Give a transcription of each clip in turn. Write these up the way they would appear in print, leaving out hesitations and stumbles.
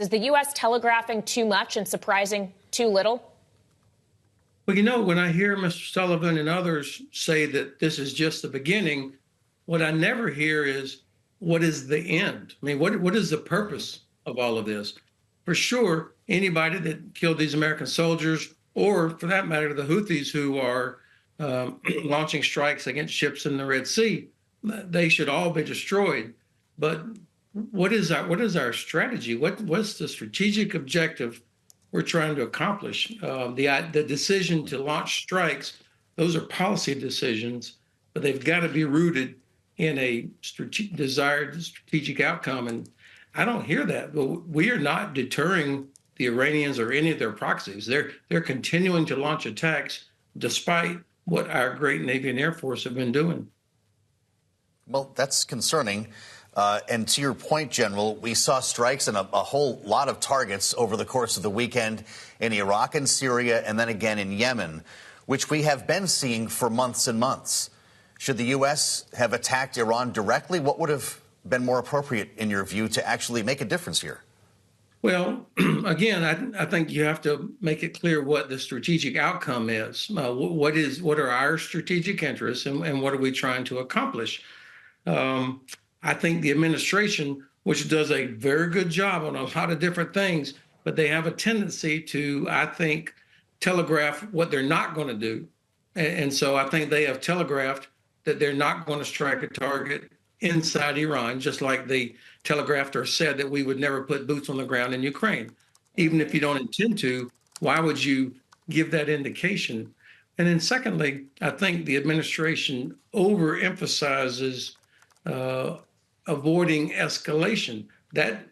Is the U.S. telegraphing too much and surprising too little? Well, when I hear Mr. Sullivan and others say that this is just the beginning, what I never hear is, what is the end? I mean, what is the purpose of all of this? For sure, anybody that killed these American soldiers, or for that matter, the Houthis who are launching strikes against ships in the Red Sea, they should all be destroyed. But what is our strategy? What's the strategic objective we're trying to accomplish? The decision to launch strikes, those are policy decisions, but they've got to be rooted in a desired strategic outcome. And I don't hear that. But we are not deterring the Iranians or any of their proxies. They're continuing to launch attacks despite what our great Navy and Air Force have been doing. Well, that's concerning. And to your point, General, we saw strikes on a whole lot of targets over the course of the weekend in Iraq and Syria, and then again in Yemen, which we have been seeing for months and months. Should the U.S. have attacked Iran directly? What would have been more appropriate, in your view, to actually make a difference here? Well, again, I think you have to make it clear what the strategic outcome is. What are our strategic interests, and what are we trying to accomplish? I think the administration, which does a very good job on a lot of different things, but they have a tendency to, I think, telegraph what they're not going to do. And so I think they have telegraphed that they're not going to strike a target inside Iran, just like they telegraphed or said that we would never put boots on the ground in Ukraine. Even if you don't intend to, why would you give that indication? And then secondly, I think the administration overemphasizes avoiding escalation. That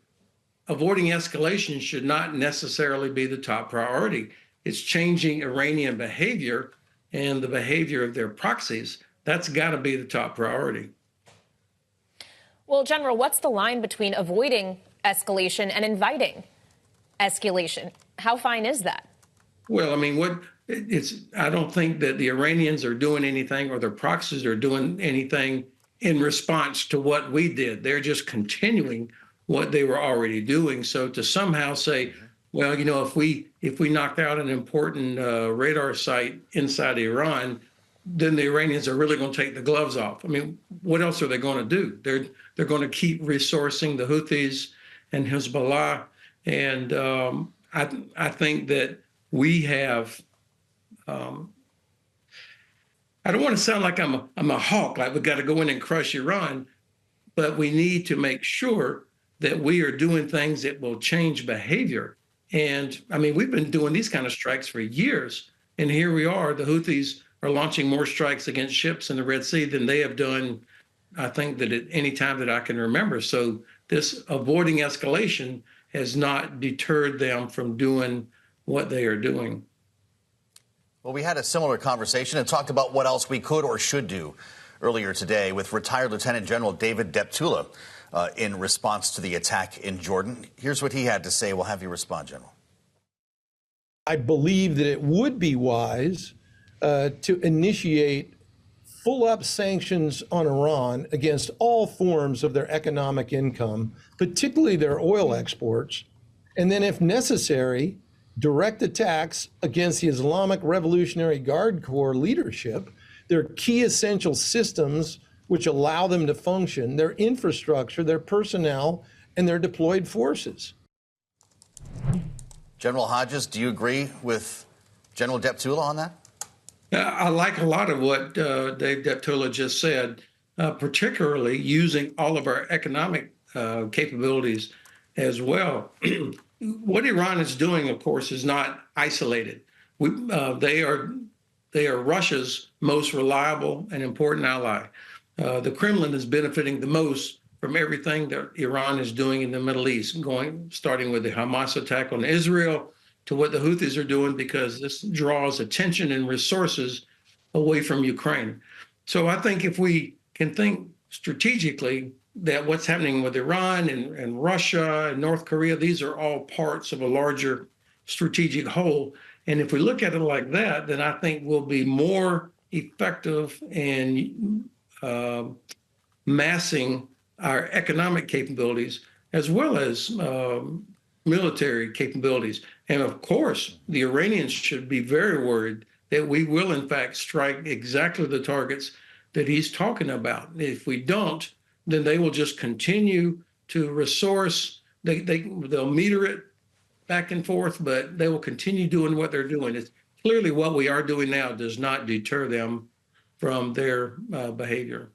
avoiding escalation should not necessarily be the top priority. It's changing Iranian behavior and the behavior of their proxies. That's got to be the top priority. Well, General, what's the line between avoiding escalation and inviting escalation? How fine is that? Well, I mean, I don't think that the Iranians are doing anything or their proxies are doing anything in response to what we did. They're just continuing what they were already doing. So to somehow say, well, if we knocked out an important radar site inside Iran, then the Iranians are really going to take the gloves off. I mean, what else are they going to do? They're going to keep resourcing the Houthis and Hezbollah. And I think that we have, I don't want to sound like I'm a hawk, like we've got to go in and crush Iran, but we need to make sure that we are doing things that will change behavior. And I mean, we've been doing these kind of strikes for years. And here we are, the Houthis are launching more strikes against ships in the Red Sea than they have done, I think, that at any time that I can remember. So this avoiding escalation has not deterred them from doing what they are doing. Well, we had a similar conversation and talked about what else we could or should do earlier today with retired Lieutenant General David Deptula in response to the attack in Jordan. Here's what he had to say. We'll have you respond, General. I believe that it would be wise to initiate full-up sanctions on Iran against all forms of their economic income, particularly their oil exports, and then, if necessary, direct attacks against the Islamic Revolutionary Guard Corps leadership, their key essential systems which allow them to function, their infrastructure, their personnel, and their deployed forces. General Hodges, do you agree with General Deptula on that? I like a lot of what Dave Deptula just said, particularly using all of our economic capabilities as well. What Iran is doing, of course, is not isolated. They are Russia's most reliable and important ally. The Kremlin is benefiting the most from everything that Iran is doing in the Middle East, starting with the Hamas attack on Israel to what the Houthis are doing, because this draws attention and resources away from Ukraine. So I think if we can think strategically that what's happening with Iran and Russia and North Korea, these are all parts of a larger strategic whole. And if we look at it like that, then I think we'll be more effective in massing our economic capabilities, as well as military capabilities. And of course, the Iranians should be very worried that we will, in fact, strike exactly the targets that he's talking about. If we don't, then they will just continue to resource. They'll meter it back and forth, but they will continue doing what they're doing. It's clearly what we are doing now does not deter them from their behavior.